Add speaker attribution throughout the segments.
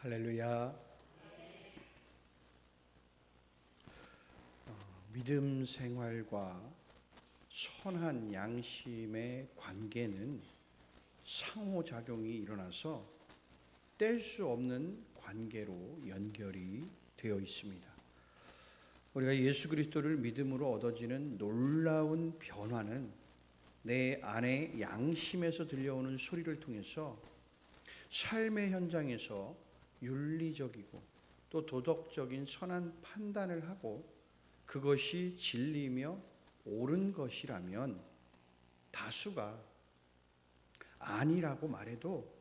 Speaker 1: 할렐루야. 믿음 생활과 선한 양심의 관계는 상호작용이 일어나서 뗄 수 없는 관계로 연결이 되어 있습니다. 우리가 예수 그리스도를 믿음으로 얻어지는 놀라운 변화는 내 안의 양심에서 들려오는 소리를 통해서 삶의 현장에서 윤리적이고 또 도덕적인 선한 판단을 하고 그것이 진리며 옳은 것이라면 다수가 아니라고 말해도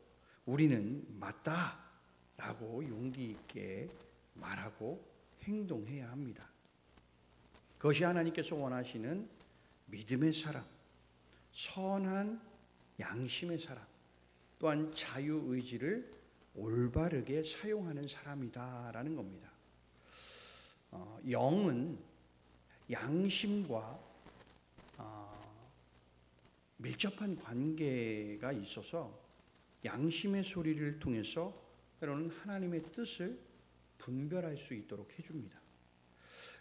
Speaker 1: 우리는 맞다라고 용기 있게 말하고 행동해야 합니다. 그것이 하나님께서 원하시는 믿음의 사람, 선한 양심의 사람, 또한 자유의지를 올바르게 사용하는 사람이다라는 겁니다. 영은 양심과 밀접한 관계가 있어서 양심의 소리를 통해서 때로는 하나님의 뜻을 분별할 수 있도록 해줍니다.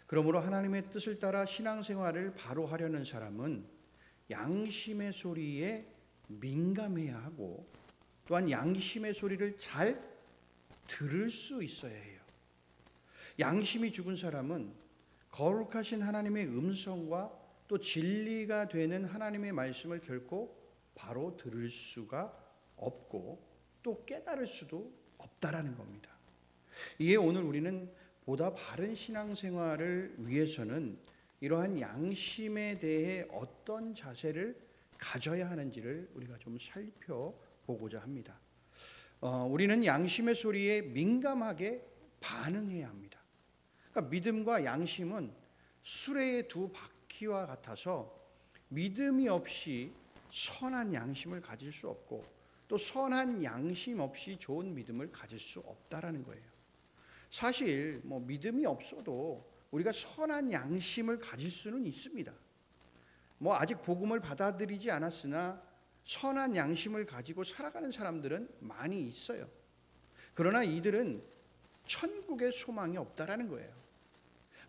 Speaker 1: 그러므로 하나님의 뜻을 따라 신앙생활을 바로 하려는 사람은 양심의 소리에 민감해야 하고 또한 양심의 소리를 잘 들을 수 있어야 해요. 양심이 죽은 사람은 거룩하신 하나님의 음성과 또 진리가 되는 하나님의 말씀을 결코 바로 들을 수가 없고 또 깨달을 수도 없다라는 겁니다. 이에 오늘 우리는 보다 바른 신앙생활을 위해서는 이러한 양심에 대해 어떤 자세를 가져야 하는지를 우리가 좀 살펴보고자 합니다. 우리는 양심의 소리에 민감하게 반응해야 합니다. 그러니까 믿음과 양심은 수레의 두 바퀴와 같아서 믿음이 없이 선한 양심을 가질 수 없고 또 선한 양심 없이 좋은 믿음을 가질 수 없다라는 거예요. 사실 믿음이 없어도 우리가 선한 양심을 가질 수는 있습니다. 아직 복음을 받아들이지 않았으나 선한 양심을 가지고 살아가는 사람들은 많이 있어요. 그러나 이들은 천국의 소망이 없다라는 거예요.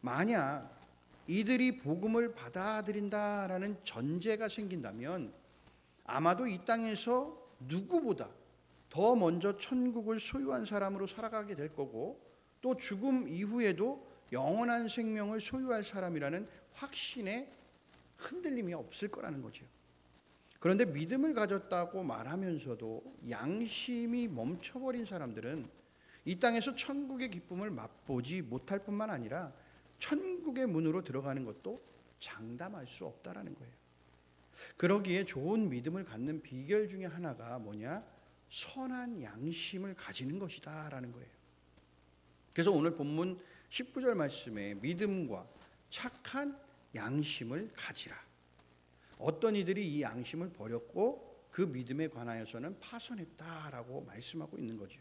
Speaker 1: 만약 이들이 복음을 받아들인다라는 전제가 생긴다면 아마도 이 땅에서 누구보다 더 먼저 천국을 소유한 사람으로 살아가게 될 거고 또 죽음 이후에도 영원한 생명을 소유할 사람이라는 확신에 흔들림이 없을 거라는 거죠. 그런데 믿음을 가졌다고 말하면서도 양심이 멈춰버린 사람들은 이 땅에서 천국의 기쁨을 맛보지 못할 뿐만 아니라 천국의 문으로 들어가는 것도 장담할 수 없다라는 거예요. 그러기에 좋은 믿음을 갖는 비결 중에 하나가 뭐냐? 선한 양심을 가지는 것이다라는 거예요. 그래서 오늘 본문 19절 말씀에 믿음과 착한 양심을 가지라. 어떤 이들이 이 양심을 버렸고 그 믿음에 관하여서는 파손했다라고 말씀하고 있는 거죠.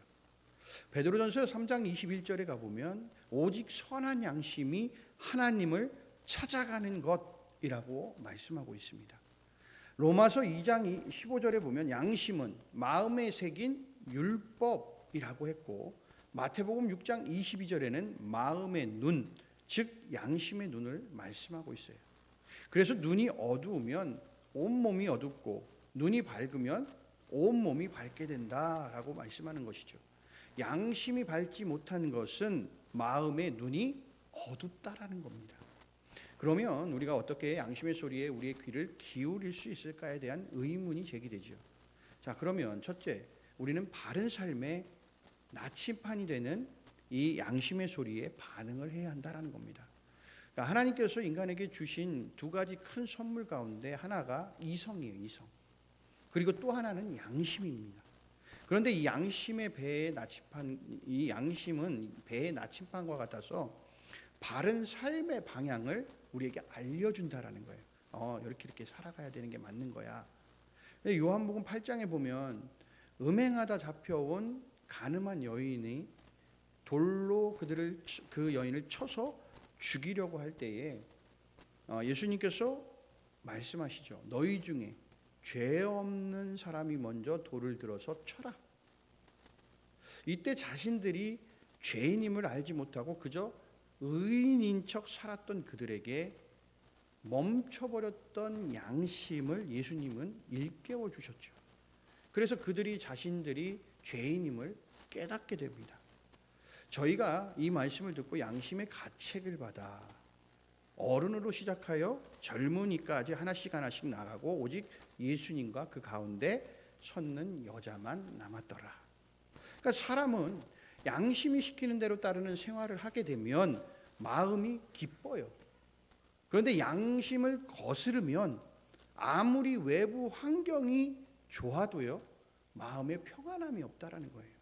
Speaker 1: 베드로전서 3장 21절에 가보면 오직 선한 양심이 하나님을 찾아가는 것이라고 말씀하고 있습니다. 로마서 2장 15절에 보면 양심은 마음에 새긴 율법이라고 했고 마태복음 6장 22절에는 마음의 눈, 즉 양심의 눈을 말씀하고 있어요. 그래서 눈이 어두우면 온몸이 어둡고 눈이 밝으면 온몸이 밝게 된다라고 말씀하는 것이죠. 양심이 밝지 못한 것은 마음의 눈이 어둡다라는 겁니다. 그러면 우리가 어떻게 양심의 소리에 우리의 귀를 기울일 수 있을까에 대한 의문이 제기되죠. 자, 그러면 첫째, 우리는 바른 삶의 나침판이 되는 이 양심의 소리에 반응을 해야 한다라는 겁니다. 그러니까 하나님께서 인간에게 주신 두 가지 큰 선물 가운데 하나가 이성이에요, 이성. 그리고 또 하나는 양심입니다. 그런데 이 양심의 배의 나침판, 이 양심은 배의 나침판과 같아서 바른 삶의 방향을 우리에게 알려준다라는 거예요. 이렇게 살아가야 되는 게 맞는 거야. 요한복음 8장에 보면 음행하다 잡혀온 가늠한 여인이 돌로 그 여인을 쳐서 죽이려고 할 때에 예수님께서 말씀하시죠. 너희 중에 죄 없는 사람이 먼저 돌을 들어서 쳐라. 이때 자신들이 죄인임을 알지 못하고 그저 의인인 척 살았던 그들에게 멈춰버렸던 양심을 예수님은 일깨워 주셨죠. 그래서 그들이 자신들이 죄인임을 깨닫게 됩니다. 저희가 이 말씀을 듣고 양심의 가책을 받아 어른으로 시작하여 젊으니까지 하나씩 나가고 오직 예수님과 그 가운데 섰는 여자만 남았더라. 그러니까 사람은 양심이 시키는 대로 따르는 생활을 하게 되면 마음이 기뻐요. 그런데 양심을 거스르면 아무리 외부 환경이 좋아도요, 마음에 평안함이 없다라는 거예요.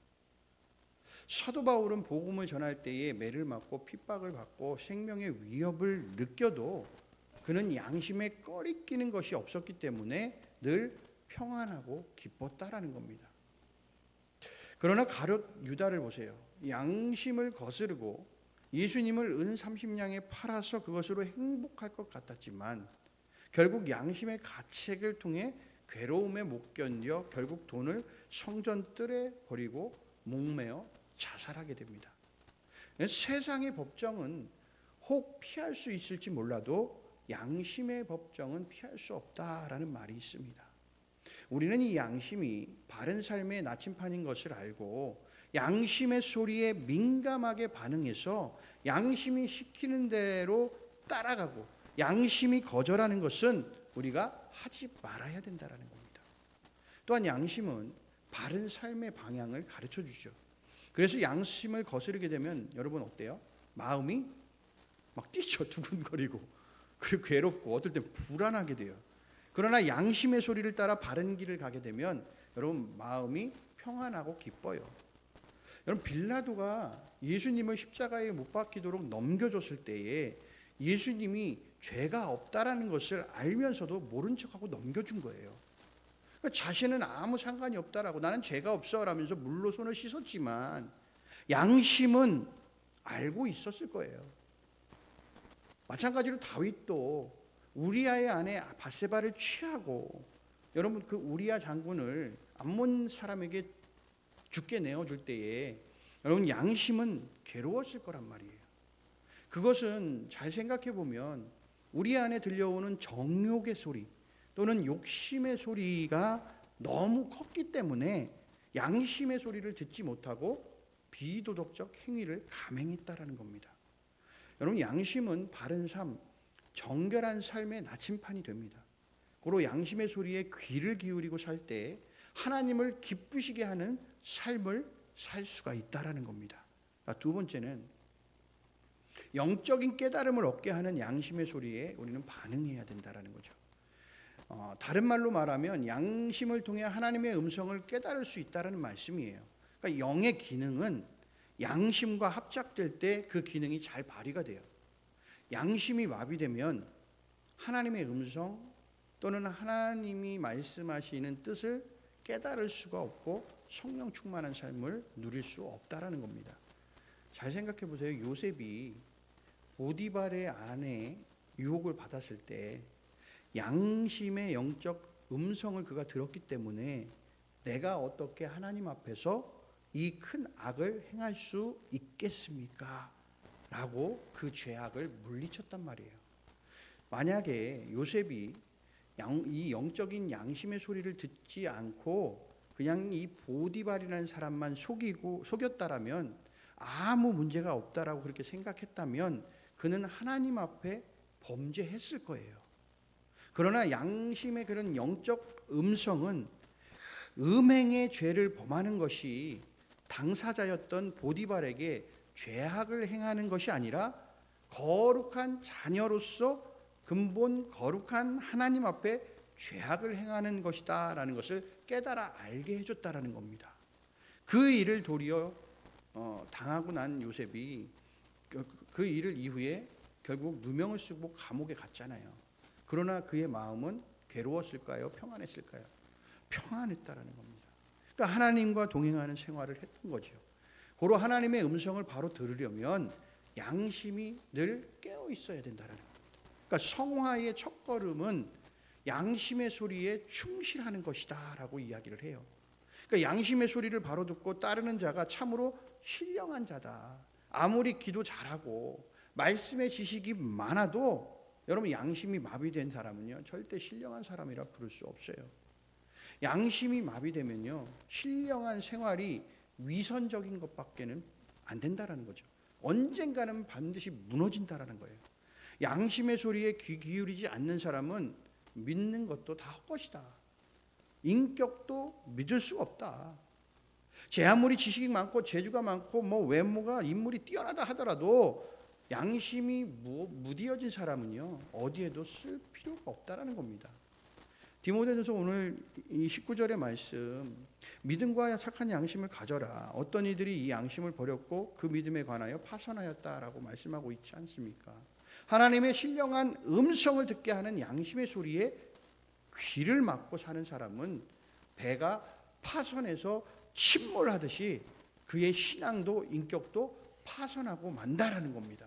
Speaker 1: 사도 바울은 복음을 전할 때에 매를 맞고 핍박을 받고 생명의 위협을 느껴도 그는 양심에 꺼리끼는 것이 없었기 때문에 늘 평안하고 기뻤다라는 겁니다. 그러나 가룟 유다를 보세요. 양심을 거스르고 예수님을 은 30냥에 팔아서 그것으로 행복할 것 같았지만 결국 양심의 가책을 통해 괴로움에 못 견뎌 결국 돈을 성전 뜰에 버리고 목매어 자살하게 됩니다. 세상의 법정은 혹 피할 수 있을지 몰라도 양심의 법정은 피할 수 없다라는 말이 있습니다. 우리는 이 양심이 바른 삶의 나침판인 것을 알고 양심의 소리에 민감하게 반응해서 양심이 시키는 대로 따라가고 양심이 거절하는 것은 우리가 하지 말아야 된다는 겁니다. 또한 양심은 바른 삶의 방향을 가르쳐 주죠. 그래서 양심을 거스르게 되면 여러분 어때요? 마음이 막 뛰죠. 두근거리고 그리고 괴롭고 어떨 때 불안하게 돼요. 그러나 양심의 소리를 따라 바른 길을 가게 되면 여러분 마음이 평안하고 기뻐요. 여러분 빌라도가 예수님을 십자가에 못 박히도록 넘겨줬을 때에 예수님이 죄가 없다라는 것을 알면서도 모른 척하고 넘겨준 거예요. 그러니까 자신은 아무 상관이 없다라고 나는 죄가 없어라면서 물로 손을 씻었지만 양심은 알고 있었을 거예요. 마찬가지로 다윗도 우리아의 아내 바세바를 취하고 여러분 그 우리아 장군을 암몬 사람에게 죽게 내어줄 때에 여러분 양심은 괴로웠을 거란 말이에요. 그것은 잘 생각해 보면 우리 안에 들려오는 정욕의 소리 또는 욕심의 소리가 너무 컸기 때문에 양심의 소리를 듣지 못하고 비도덕적 행위를 감행했다라는 겁니다. 여러분 양심은 바른 삶, 정결한 삶의 나침판이 됩니다. 고로 양심의 소리에 귀를 기울이고 살 때 하나님을 기쁘시게 하는 삶을 살 수가 있다라는 겁니다. 두 번째는 영적인 깨달음을 얻게 하는 양심의 소리에 우리는 반응해야 된다라는 거죠. 다른 말로 말하면 양심을 통해 하나님의 음성을 깨달을 수 있다라는 말씀이에요. 그러니까 영의 기능은 양심과 합작될 때 그 기능이 잘 발휘가 돼요. 양심이 마비되면 하나님의 음성 또는 하나님이 말씀하시는 뜻을 깨달을 수가 없고 성령 충만한 삶을 누릴 수 없다라는 겁니다. 잘 생각해 보세요. 요셉이 보디발의 아내 유혹을 받았을 때 양심의 영적 음성을 그가 들었기 때문에 내가 어떻게 하나님 앞에서 이 큰 악을 행할 수 있겠습니까? 라고 그 죄악을 물리쳤단 말이에요. 만약에 요셉이 이 영적인 양심의 소리를 듣지 않고 그냥 이 보디발이라는 사람만 속였다라면 아무 문제가 없다라고 그렇게 생각했다면 그는 하나님 앞에 범죄했을 거예요. 그러나 양심의 그런 영적 음성은 음행의 죄를 범하는 것이 당사자였던 보디발에게 죄악을 행하는 것이 아니라 거룩한 자녀로서 근본 거룩한 하나님 앞에 죄악을 행하는 것이다라는 것을 깨달아 알게 해줬다라는 겁니다. 그 일을 도리어 당하고 난 요셉이 그 일을 이후에 결국 누명을 쓰고 감옥에 갔잖아요. 그러나 그의 마음은 괴로웠을까요? 평안했을까요? 평안했다라는 겁니다. 그러니까 하나님과 동행하는 생활을 했던 거죠. 고로 하나님의 음성을 바로 들으려면 양심이 늘 깨어 있어야 된다라는 겁니다. 그러니까 성화의 첫걸음은 양심의 소리에 충실하는 것이다라고 이야기를 해요. 그러니까 양심의 소리를 바로 듣고 따르는 자가 참으로 신령한 자다. 아무리 기도 잘하고 말씀의 지식이 많아도 여러분 양심이 마비된 사람은요 절대 신령한 사람이라 부를 수 없어요. 양심이 마비되면요 신령한 생활이 위선적인 것밖에는 안 된다라는 거죠. 언젠가는 반드시 무너진다라는 거예요. 양심의 소리에 귀 기울이지 않는 사람은 믿는 것도 다 헛것이다. 인격도 믿을 수가 없다. 제 아무리 지식이 많고 재주가 많고 뭐 외모가 인물이 뛰어나다 하더라도 양심이 무디어진 사람은요 어디에도 쓸 필요가 없다라는 겁니다. 디모데전서 오늘 이 19절의 말씀, 믿음과 착한 양심을 가져라. 어떤 이들이 이 양심을 버렸고 그 믿음에 관하여 파선하였다라고 말씀하고 있지 않습니까? 하나님의 신령한 음성을 듣게 하는 양심의 소리에 귀를 막고 사는 사람은 배가 파선해서 침몰하듯이 그의 신앙도 인격도 파선하고 만다라는 겁니다.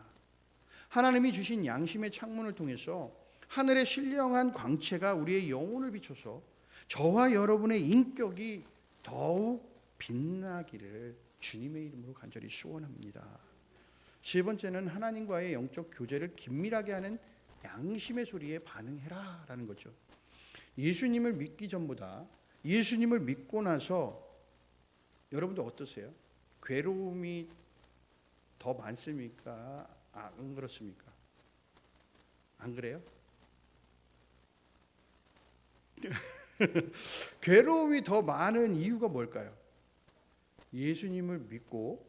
Speaker 1: 하나님이 주신 양심의 창문을 통해서 하늘의 신령한 광채가 우리의 영혼을 비춰서 저와 여러분의 인격이 더욱 빛나기를 주님의 이름으로 간절히 소원합니다. 세 번째는 하나님과의 영적 교제를 긴밀하게 하는 양심의 소리에 반응해라 라는 거죠. 예수님을 믿기 전보다 예수님을 믿고 나서 여러분도 어떠세요? 괴로움이 더 많습니까? 안 그렇습니까? 안 그래요? 괴로움이 더 많은 이유가 뭘까요? 예수님을 믿고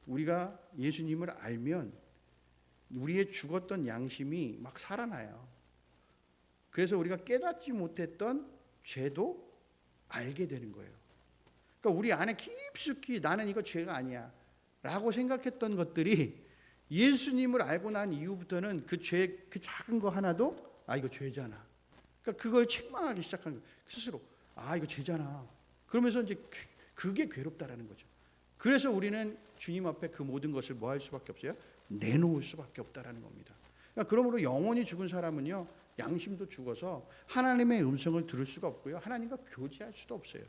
Speaker 1: 우리가 예수님을 알면 우리의 죽었던 양심이 막 살아나요. 그래서 우리가 깨닫지 못했던 죄도 알게 되는 거예요. 그러니까 우리 안에 깊숙이 나는 이거 죄가 아니야 라고 생각했던 것들이 예수님을 알고 난 이후부터는 그 죄, 그 작은 거 하나도 이거 죄잖아. 그러니까 그걸 책망하기 시작한 거예요. 스스로 이거 죄잖아. 그러면서 이제 그게 괴롭다라는 거죠. 그래서 우리는 주님 앞에 그 모든 것을 뭐 할 수밖에 없어요? 내놓을 수밖에 없다라는 겁니다. 그러니까 그러므로 영혼이 죽은 사람은요 양심도 죽어서 하나님의 음성을 들을 수가 없고요 하나님과 교제할 수도 없어요.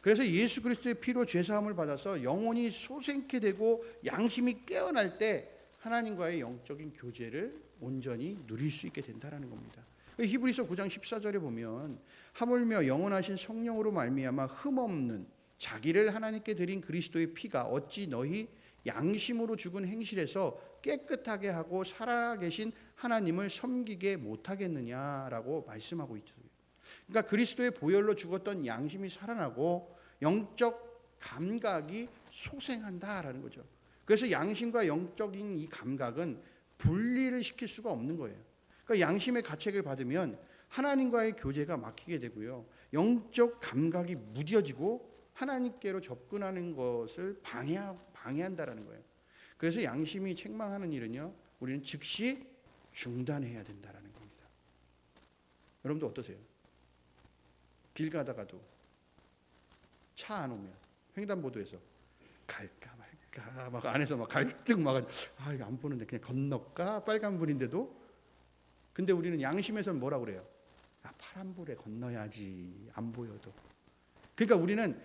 Speaker 1: 그래서 예수 그리스도의 피로 죄사함을 받아서 영혼이 소생케 되고 양심이 깨어날 때 하나님과의 영적인 교제를 온전히 누릴 수 있게 된다라는 겁니다. 히브리서 9장 14절에 보면 하물며 영원하신 성령으로 말미암아 흠없는 자기를 하나님께 드린 그리스도의 피가 어찌 너희 양심으로 죽은 행실에서 깨끗하게 하고 살아계신 하나님을 섬기게 못하겠느냐라고 말씀하고 있어요. 그러니까 그리스도의 보혈로 죽었던 양심이 살아나고 영적 감각이 소생한다라는 거죠. 그래서 양심과 영적인 이 감각은 분리를 시킬 수가 없는 거예요. 그러니까 양심의 가책을 받으면 하나님과의 교제가 막히게 되고요. 영적 감각이 무뎌지고 하나님께로 접근하는 것을 방해한다라는 거예요. 그래서 양심이 책망하는 일은요. 우리는 즉시 중단해야 된다라는 겁니다. 여러분도 어떠세요? 길 가다가도 차 안 오면 횡단보도에서 갈까 말까 막 안에서 막 갈등 막 이거 안 보는데 그냥 건널까? 빨간불인데도 근데 우리는 양심에서는 뭐라고 그래요? 파란불에 건너야지 안 보여도. 그러니까 우리는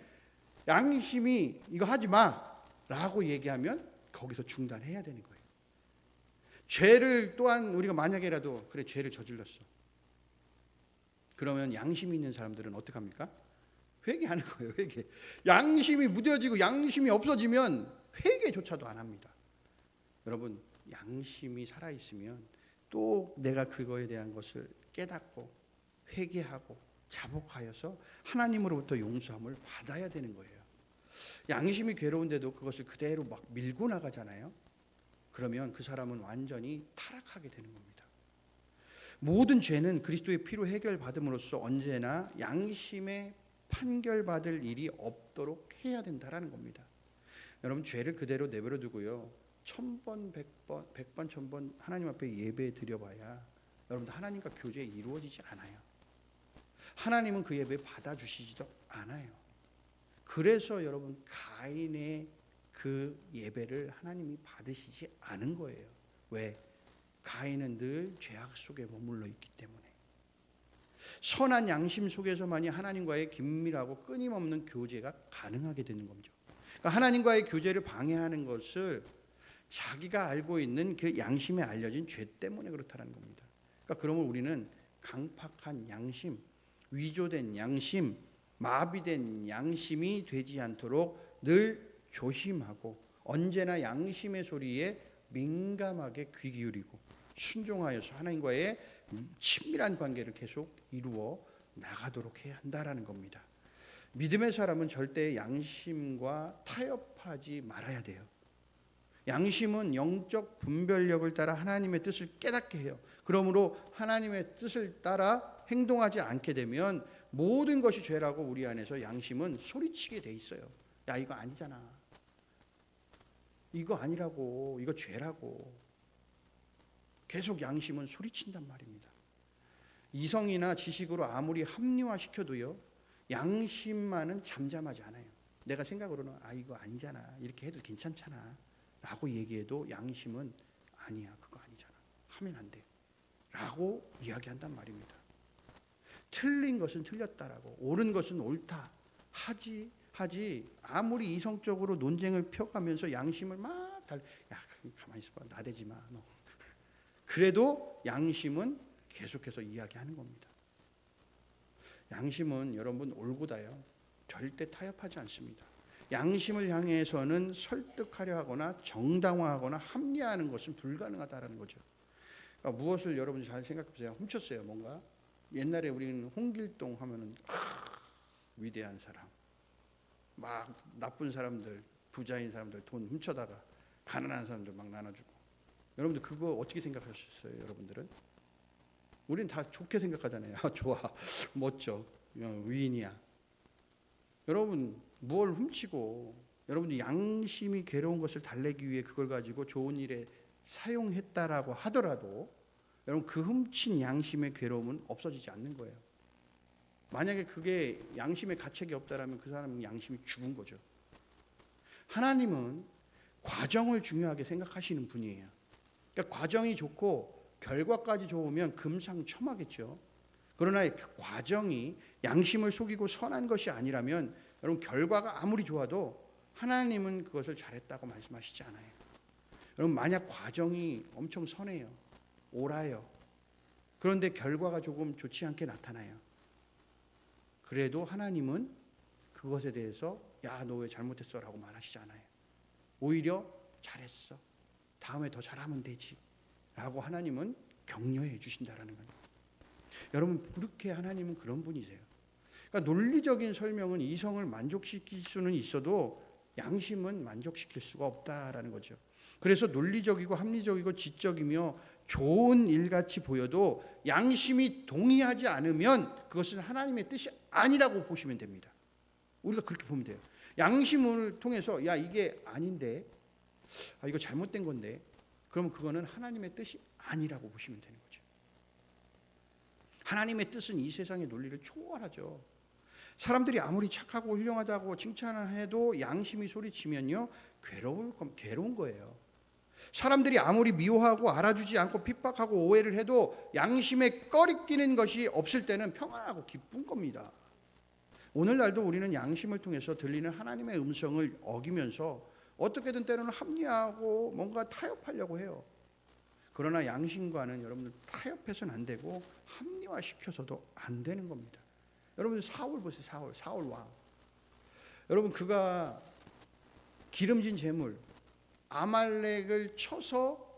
Speaker 1: 양심이 이거 하지 마라고 얘기하면 거기서 중단해야 되는 거예요. 죄를 또한 우리가 만약에라도 그래 죄를 저질렀어. 그러면 양심이 있는 사람들은 어떻게 합니까? 회개하는 거예요. 회개. 양심이 무뎌지고 양심이 없어지면 회개조차도 안 합니다. 여러분 양심이 살아있으면 또 내가 그거에 대한 것을 깨닫고 회개하고 자복하여서 하나님으로부터 용서함을 받아야 되는 거예요. 양심이 괴로운데도 그것을 그대로 막 밀고 나가잖아요. 그러면 그 사람은 완전히 타락하게 되는 겁니다. 모든 죄는 그리스도의 피로 해결받음으로써 언제나 양심에 판결받을 일이 없도록 해야 된다라는 겁니다. 여러분 죄를 그대로 내버려 두고요. 1000번, 100번, 100번, 1000번 하나님 앞에 예배 드려봐야 여러분들 하나님과 교제 이루어지지 않아요. 하나님은 그 예배 받아주시지도 않아요. 그래서 여러분 가인의 그 예배를 하나님이 받으시지 않은 거예요. 왜? 가인은 늘 죄악 속에 머물러 있기 때문에. 선한 양심 속에서만이 하나님과의 긴밀하고 끊임없는 교제가 가능하게 되는 거죠. 그러니까 하나님과의 교제를 방해하는 것을 자기가 알고 있는 그 양심에 알려진 죄 때문에 그렇다는 겁니다. 그러니까 그러면 우리는 강팍한 양심, 위조된 양심, 마비된 양심이 되지 않도록 늘 조심하고 언제나 양심의 소리에 민감하게 귀 기울이고 순종하여서 하나님과의 친밀한 관계를 계속 이루어 나가도록 해야 한다라는 겁니다. 믿음의 사람은 절대 양심과 타협하지 말아야 돼요. 양심은 영적 분별력을 따라 하나님의 뜻을 깨닫게 해요. 그러므로 하나님의 뜻을 따라 행동하지 않게 되면 모든 것이 죄라고 우리 안에서 양심은 소리치게 돼 있어요. 야, 이거 아니잖아. 이거 아니라고. 이거 죄라고. 계속 양심은 소리친단 말입니다. 이성이나 지식으로 아무리 합리화시켜도요, 양심만은 잠잠하지 않아요. 내가 생각으로는 이거 아니잖아. 이렇게 해도 괜찮잖아. 라고 얘기해도 양심은 아니야. 그거 아니잖아. 하면 안 돼. 라고 이야기한단 말입니다. 틀린 것은 틀렸다라고, 옳은 것은 옳다 하지 아무리 이성적으로 논쟁을 펴가면서 양심을 막 야, 가만히 있어봐. 나대지 마. 너. 그래도 양심은 계속해서 이야기하는 겁니다. 양심은 여러분 올고다요. 절대 타협하지 않습니다. 양심을 향해서는 설득하려 하거나 정당화하거나 합리화하는 것은 불가능하다라는 거죠. 그러니까 무엇을 여러분이 잘 생각해 보세요. 훔쳤어요, 뭔가. 옛날에 우리는 홍길동 하면은 위대한 사람, 막 나쁜 사람들, 부자인 사람들 돈 훔쳐다가 가난한 사람들 막 나눠주고. 여러분들 그거 어떻게 생각하셨어요? 여러분들은? 우리는 다 좋게 생각하잖아요. 좋아, 멋져, 위인이야. 여러분 무엇을 훔치고 여러분이 양심이 괴로운 것을 달래기 위해 그걸 가지고 좋은 일에 사용했다라고 하더라도 여러분 그 훔친 양심의 괴로움은 없어지지 않는 거예요. 만약에 그게 양심의 가책이 없다라면 그 사람은 양심이 죽은 거죠. 하나님은 과정을 중요하게 생각하시는 분이에요. 그러니까 과정이 좋고 결과까지 좋으면 금상첨화겠죠. 그러나 과정이 양심을 속이고 선한 것이 아니라면 여러분 결과가 아무리 좋아도 하나님은 그것을 잘했다고 말씀하시지 않아요. 여러분 만약 과정이 엄청 선해요. 옳아요. 그런데 결과가 조금 좋지 않게 나타나요. 그래도 하나님은 그것에 대해서 야, 너 왜 잘못했어? 라고 말하시지 않아요. 오히려 잘했어. 다음에 더 잘하면 되지. 라고 하나님은 격려해 주신다라는 거예요. 여러분 그렇게 하나님은 그런 분이세요. 그러니까 논리적인 설명은 이성을 만족시킬 수는 있어도 양심은 만족시킬 수가 없다라는 거죠. 그래서 논리적이고 합리적이고 지적이며 좋은 일같이 보여도 양심이 동의하지 않으면 그것은 하나님의 뜻이 아니라고 보시면 됩니다. 우리가 그렇게 보면 돼요. 양심을 통해서 야, 이게 아닌데, 이거 잘못된 건데, 그러면 그거는 하나님의 뜻이 아니라고 보시면 되는 거죠. 하나님의 뜻은 이 세상의 논리를 초월하죠. 사람들이 아무리 착하고 훌륭하다고 칭찬을 해도 양심이 소리치면요, 괴로운 거예요. 사람들이 아무리 미워하고 알아주지 않고 핍박하고 오해를 해도 양심에 꺼리끼는 것이 없을 때는 평안하고 기쁜 겁니다. 오늘날도 우리는 양심을 통해서 들리는 하나님의 음성을 어기면서 어떻게든 때로는 합리화하고 뭔가 타협하려고 해요. 그러나 양심과는 여러분들 타협해서는 안 되고 합리화시켜서도 안 되는 겁니다. 여러분 사울 보세요. 사울 왕. 여러분 그가 기름진 재물 아말렉을 쳐서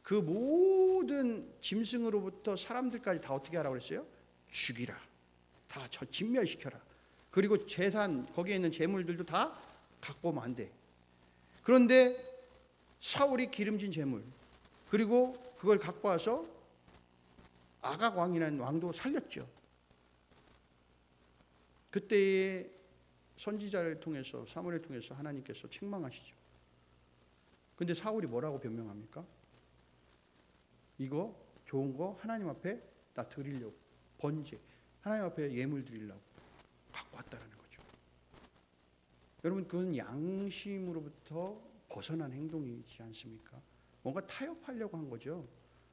Speaker 1: 그 모든 짐승으로부터 사람들까지 다 어떻게 하라고 그랬어요? 죽이라. 다 진멸시켜라. 그리고 재산 거기에 있는 재물들도 다 갖고 오면 안 돼. 그런데 사울이 기름진 재물 그리고 그걸 갖고 와서 아각 왕이라는 왕도 살렸죠. 그때의 선지자를 통해서 사무엘을 통해서 하나님께서 책망하시죠. 근데 사울이 뭐라고 변명합니까? 이거 좋은 거 하나님 앞에 나 드리려고 번제 하나님 앞에 예물 드리려고 갖고 왔다라는 거죠. 여러분 그건 양심으로부터 벗어난 행동이지 않습니까? 뭔가 타협하려고 한 거죠.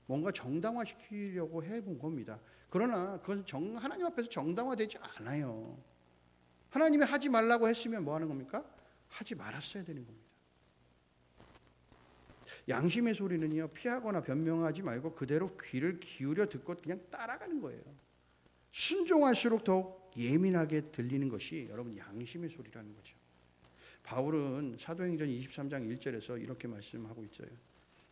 Speaker 1: 뭔가 정당화시키려고 해본 겁니다. 그러나 그건 하나님 앞에서 정당화되지 않아요. 하나님이 하지 말라고 했으면 뭐 하는 겁니까? 하지 말았어야 되는 겁니다. 양심의 소리는요, 피하거나 변명하지 말고 그대로 귀를 기울여 듣고 그냥 따라가는 거예요. 순종할수록 더욱 예민하게 들리는 것이 여러분 양심의 소리라는 거죠. 바울은 사도행전 23장 1절에서 이렇게 말씀하고 있어요.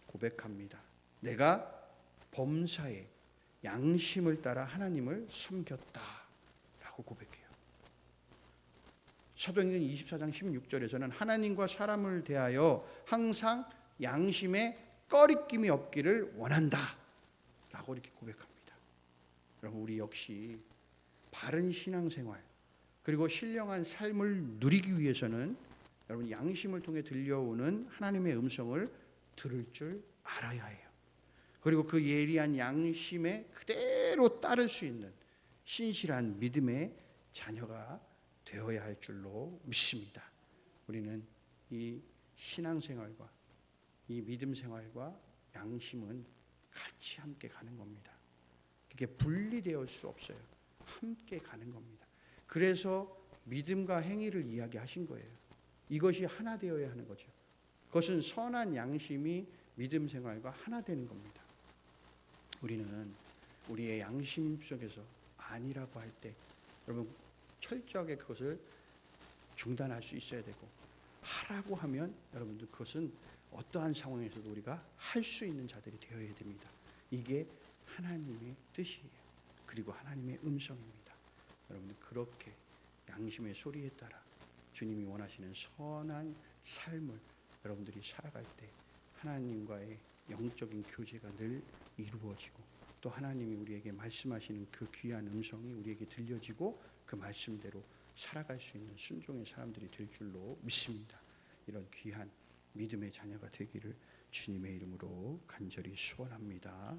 Speaker 1: 고백합니다. 내가 범사에 양심을 따라 하나님을 섬겼다 라고 고백해요. 사도행전 24장 16절에서는 하나님과 사람을 대하여 항상 양심에 꺼리낌이 없기를 원한다 라고 이렇게 고백합니다. 여러분, 우리 역시 바른 신앙생활 그리고 신령한 삶을 누리기 위해서는 여러분 양심을 통해 들려오는 하나님의 음성을 들을 줄 알아야 해요. 그리고 그 예리한 양심에 그대로 따를 수 있는 신실한 믿음의 자녀가 되어야 할 줄로 믿습니다. 우리는 이 신앙생활과 이 믿음 생활과 양심은 같이 함께 가는 겁니다. 그게 분리되어 수 없어요. 함께 가는 겁니다. 그래서 믿음과 행위를 이야기하신 거예요. 이것이 하나 되어야 하는 거죠. 그것은 선한 양심이 믿음 생활과 하나 되는 겁니다. 우리는 우리의 양심 속에서 아니라고 할 때 여러분 철저하게 그것을 중단할 수 있어야 되고, 하라고 하면 여러분들 그것은 어떠한 상황에서도 우리가 할 수 있는 자들이 되어야 됩니다. 이게 하나님의 뜻이에요. 그리고 하나님의 음성입니다. 여러분들 그렇게 양심의 소리에 따라 주님이 원하시는 선한 삶을 여러분들이 살아갈 때 하나님과의 영적인 교제가 늘 이루어지고, 또 하나님이 우리에게 말씀하시는 그 귀한 음성이 우리에게 들려지고 그 말씀대로 살아갈 수 있는 순종의 사람들이 될 줄로 믿습니다. 이런 귀한 믿음의 자녀가 되기를 주님의 이름으로 간절히 소원합니다.